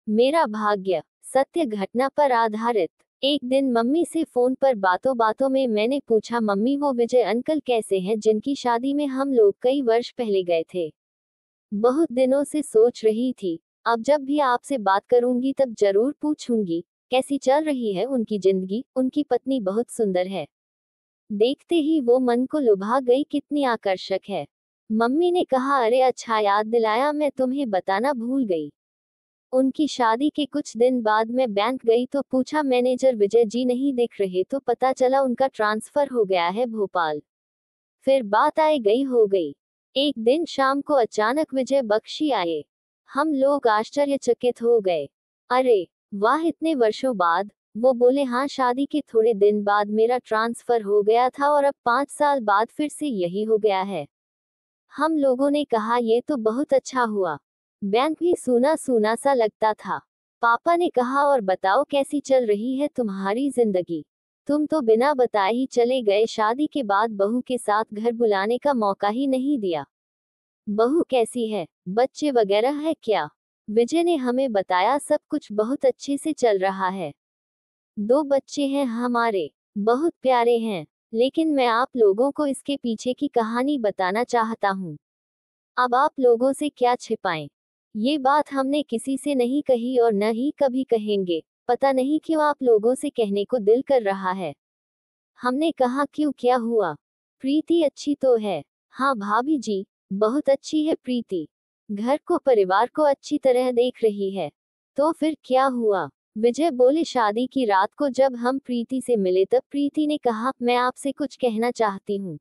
मेरा भाग्य। सत्य घटना पर आधारित। एक दिन मम्मी से फोन पर बातों बातों में मैंने पूछा, मम्मी वो विजय अंकल कैसे हैं जिनकी शादी में हम लोग कई वर्ष पहले गए थे। बहुत दिनों से सोच रही थी, अब जब भी आपसे बात करूंगी तब जरूर पूछूंगी कैसी चल रही है उनकी जिंदगी। उनकी पत्नी बहुत सुंदर है, देखते ही वो मन को लुभा गई, कितनी आकर्षक है। मम्मी ने कहा, अरे अच्छा याद दिलाया, मैं तुम्हें बताना भूल गई। उनकी शादी के कुछ दिन बाद मैं बैंक गई तो पूछा, मैनेजर विजय जी नहीं दिख रहे, तो पता चला उनका ट्रांसफर हो गया है भोपाल। फिर बात आए गई हो गई। एक दिन शाम को अचानक विजय बख्शी आए। हम लोग आश्चर्यचकित हो गए। अरे वाह, इतने वर्षों बाद। वो बोले, हाँ शादी के थोड़े दिन बाद मेरा ट्रांसफर हो गया था और अब 5 साल बाद फिर से यही हो गया है। हम लोगों ने कहा, ये तो बहुत अच्छा हुआ। बैंक भी सूना सूना सा लगता था। पापा ने कहा, और बताओ कैसी चल रही है तुम्हारी जिंदगी। तुम तो बिना बताए ही चले गए, शादी के बाद बहू के साथ घर बुलाने का मौका ही नहीं दिया। बहू कैसी है, बच्चे वगैरह है क्या? विजय ने हमें बताया, सब कुछ बहुत अच्छे से चल रहा है। 2 बच्चे हैं हमारे, बहुत प्यारे हैं। लेकिन मैं आप लोगों को इसके पीछे की कहानी बताना चाहता हूँ। अब आप लोगों से क्या छिपाएं। ये बात हमने किसी से नहीं कही और न ही कभी कहेंगे। पता नहीं क्यों आप लोगों से कहने को दिल कर रहा है। हमने कहा, क्यों, क्या हुआ? प्रीति अच्छी तो है। हाँ भाभी जी, बहुत अच्छी है प्रीति। घर को परिवार को अच्छी तरह देख रही है। तो फिर क्या हुआ? विजय बोले, शादी की रात को जब हम प्रीति से मिले तब प्रीति ने कहा, मैं आपसे कुछ कहना चाहती हूँ।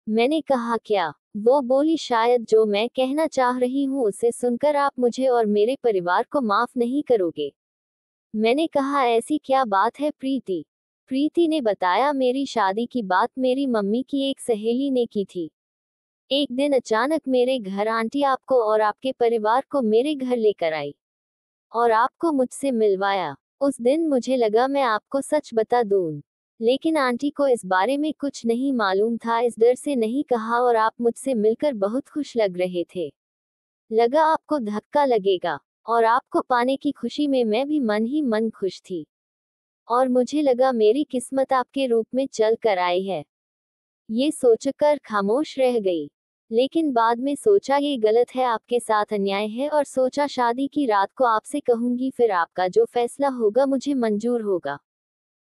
मैंने कहा, क्या? वो बोली, शायद जो मैं कहना चाह रही हूँ उसे सुनकर आप मुझे और मेरे परिवार को माफ नहीं करोगे। मैंने कहा, ऐसी क्या बात है प्रीति? प्रीति ने बताया, मेरी शादी की बात मेरी मम्मी की एक सहेली ने की थी। एक दिन अचानक मेरे घर आंटी आपको और आपके परिवार को मेरे घर लेकर आई और आपको मुझसे मिलवाया। उस दिन मुझे लगा मैं आपको सच बता दूं, लेकिन आंटी को इस बारे में कुछ नहीं मालूम था, इस डर से नहीं कहा और आप मुझसे मिलकर बहुत खुश लग रहे थे। लगा आपको धक्का लगेगा और आपको पाने की खुशी में मैं भी मन ही मन खुश थी और मुझे लगा मेरी किस्मत आपके रूप में चल कर आई है। ये सोचकर खामोश रह गई, लेकिन बाद में सोचा ये गलत है, आपके साथ अन्याय है और सोचा शादी की रात को आपसे कहूंगी, फिर आपका जो फैसला होगा मुझे मंजूर होगा।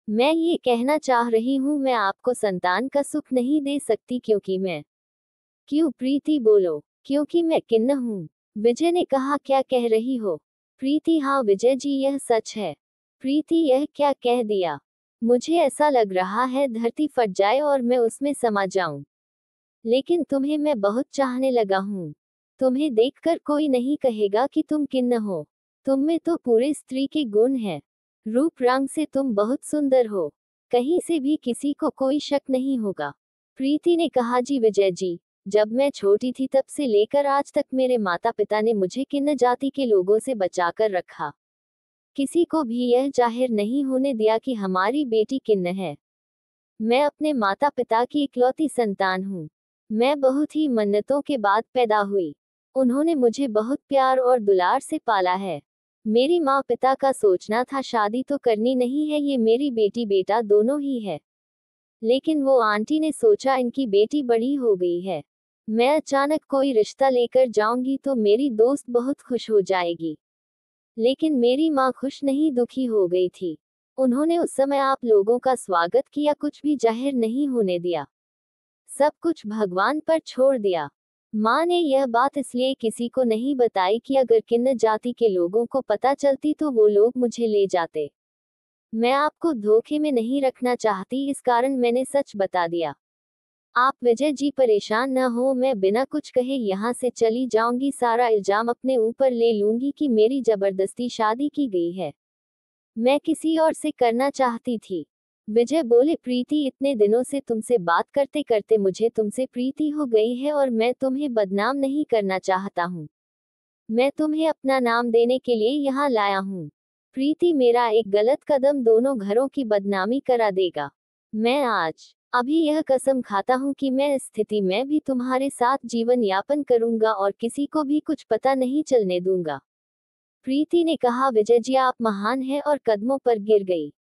मैं ये कहना चाह रही हूँ, मैं आपको संतान का सुख नहीं दे सकती क्योंकि मैं। क्यों प्रीति बोलो, क्योंकि मैं किन्नर हूँ। विजय ने कहा, क्या कह रही हो? प्रीति, हाँ विजय जी यह सच है। प्रीति, यह क्या कह दिया? मुझे ऐसा लग रहा है धरती फट जाए और मैं उसमें समा जाऊं। लेकिन तुम्हें मैं बहुत चाहने लगा हूँ। तुम्हें देखकर कोई नहीं कहेगा कि तुम किन्नर हो। तुम में तो पूरे स्त्री के गुण हैं। रूप रंग से तुम बहुत सुंदर हो, कहीं से भी किसी को कोई शक नहीं होगा। प्रीति ने कहा, जी विजय जी, जब मैं छोटी थी तब से लेकर आज तक मेरे माता पिता ने मुझे किन्नर जाति के लोगों से बचाकर रखा। किसी को भी यह जाहिर नहीं होने दिया कि हमारी बेटी किन्नर है। मैं अपने माता पिता की इकलौती संतान हूँ। मैं बहुत ही मन्नतों के बाद पैदा हुई। उन्होंने मुझे बहुत प्यार और दुलार से पाला है। मेरी माँ पिता का सोचना था शादी तो करनी नहीं है, ये मेरी बेटी बेटा दोनों ही है। लेकिन वो आंटी ने सोचा इनकी बेटी बड़ी हो गई है, मैं अचानक कोई रिश्ता लेकर जाऊंगी तो मेरी दोस्त बहुत खुश हो जाएगी। लेकिन मेरी माँ खुश नहीं, दुखी हो गई थी। उन्होंने उस समय आप लोगों का स्वागत किया, कुछ भी जाहिर नहीं होने दिया, सब कुछ भगवान पर छोड़ दिया। माँ ने यह बात इसलिए किसी को नहीं बताई कि अगर किन्नर जाति के लोगों को पता चलती तो वो लोग मुझे ले जाते। मैं आपको धोखे में नहीं रखना चाहती, इस कारण मैंने सच बता दिया। आप विजय जी परेशान न हो, मैं बिना कुछ कहे यहाँ से चली जाऊंगी, सारा इल्जाम अपने ऊपर ले लूंगी कि मेरी जबरदस्ती शादी की गई है। मैं किसी और से करना चाहती थी। विजय बोले, प्रीति, इतने दिनों से तुमसे बात करते करते मुझे तुमसे प्रीति हो गई है और मैं तुम्हें बदनाम नहीं करना चाहता हूँ। मैं तुम्हें अपना नाम देने के लिए यहाँ लाया हूँ। प्रीति, मेरा एक गलत कदम दोनों घरों की बदनामी करा देगा। मैं आज अभी यह कसम खाता हूँ कि मैं इस स्थिति में भी तुम्हारे साथ जीवन यापन करूंगा और किसी को भी कुछ पता नहीं चलने दूंगा। प्रीति ने कहा, विजय जी आप महान हैं, और कदमों पर गिर गई।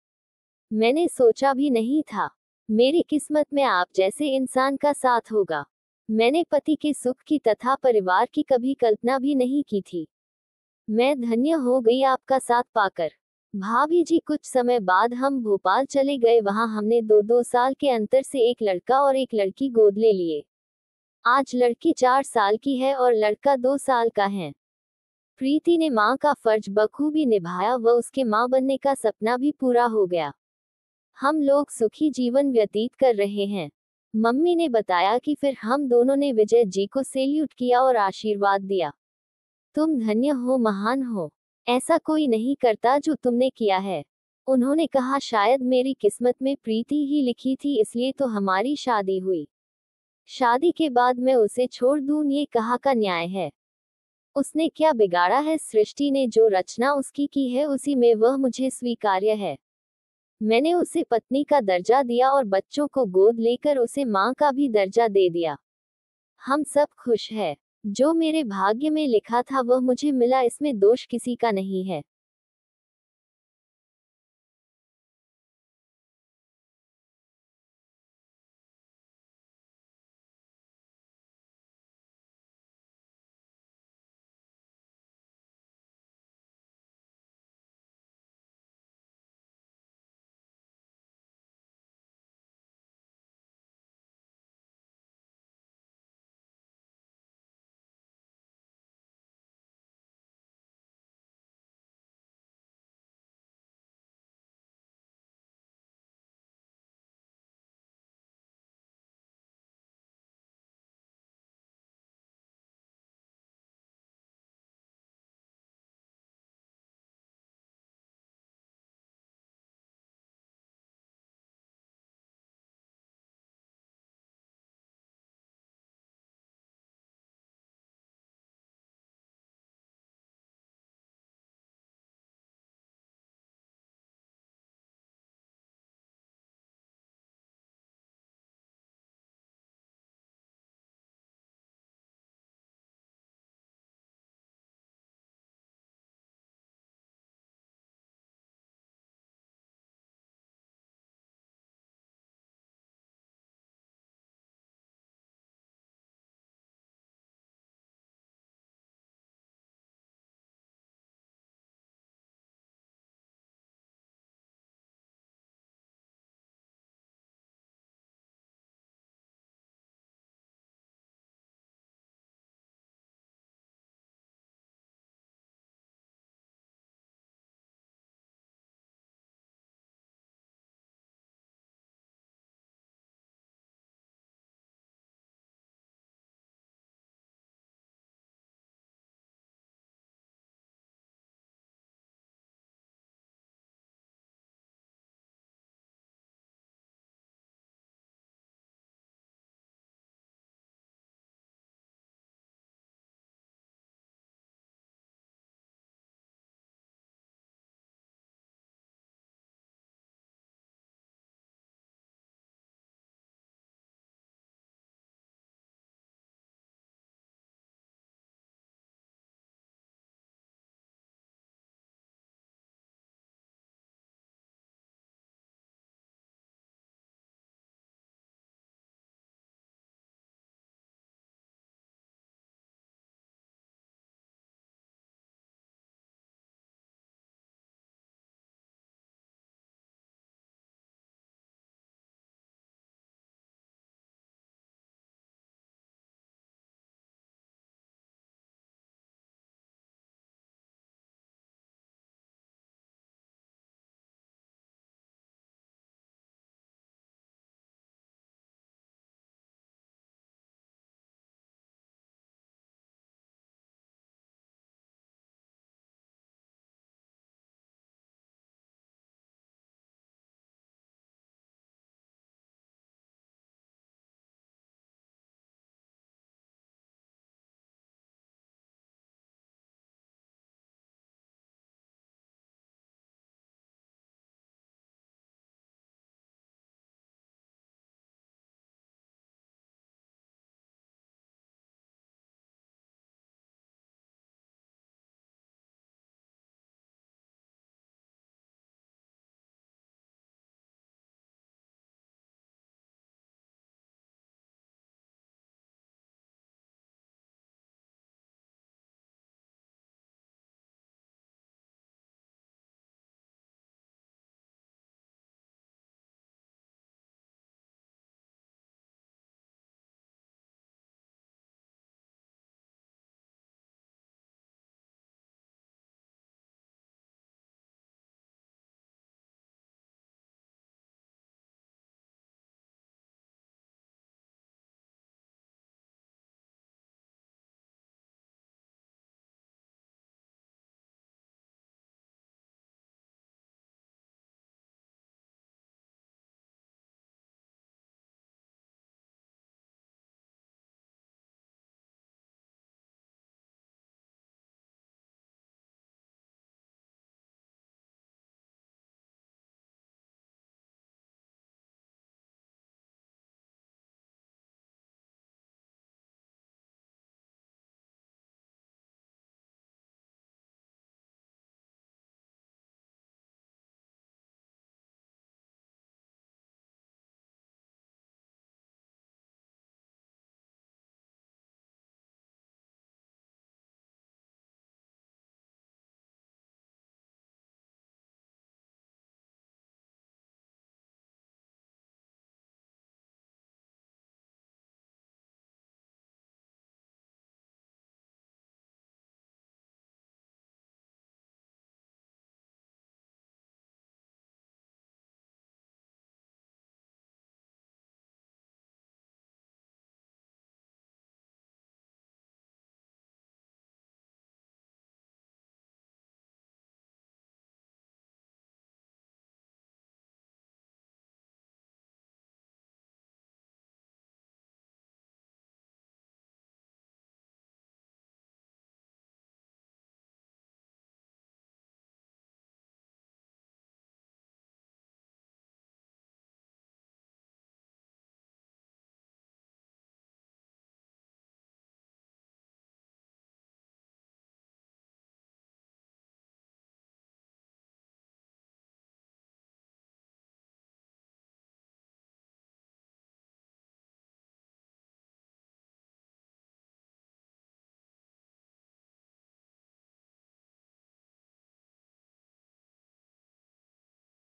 मैंने सोचा भी नहीं था मेरी किस्मत में आप जैसे इंसान का साथ होगा। मैंने पति के सुख की तथा परिवार की कभी कल्पना भी नहीं की थी। मैं धन्य हो गई आपका साथ पाकर। भाभी जी, कुछ समय बाद हम भोपाल चले गए। वहां हमने 2-2 साल के अंतर से एक लड़का और एक लड़की गोद ले लिए। आज लड़की 4 साल की है और लड़का 2 साल का है। प्रीति ने माँ का फर्ज बखूबी निभाया व उसके माँ बनने का सपना भी पूरा हो गया। हम लोग सुखी जीवन व्यतीत कर रहे हैं। मम्मी ने बताया कि फिर हम दोनों ने विजय जी को सैल्यूट किया और आशीर्वाद दिया। तुम धन्य हो, महान हो। ऐसा कोई नहीं करता जो तुमने किया है। उन्होंने कहा, शायद मेरी किस्मत में प्रीति ही लिखी थी, इसलिए तो हमारी शादी हुई। शादी के बाद मैं उसे छोड़ दूं, ये कहाँ का न्याय है। उसने क्या बिगाड़ा है। सृष्टि ने जो रचना उसकी की है उसी में वह मुझे स्वीकार्य है। मैंने उसे पत्नी का दर्जा दिया और बच्चों को गोद लेकर उसे माँ का भी दर्जा दे दिया। हम सब खुश हैं। जो मेरे भाग्य में लिखा था वह मुझे मिला, इसमें दोष किसी का नहीं है।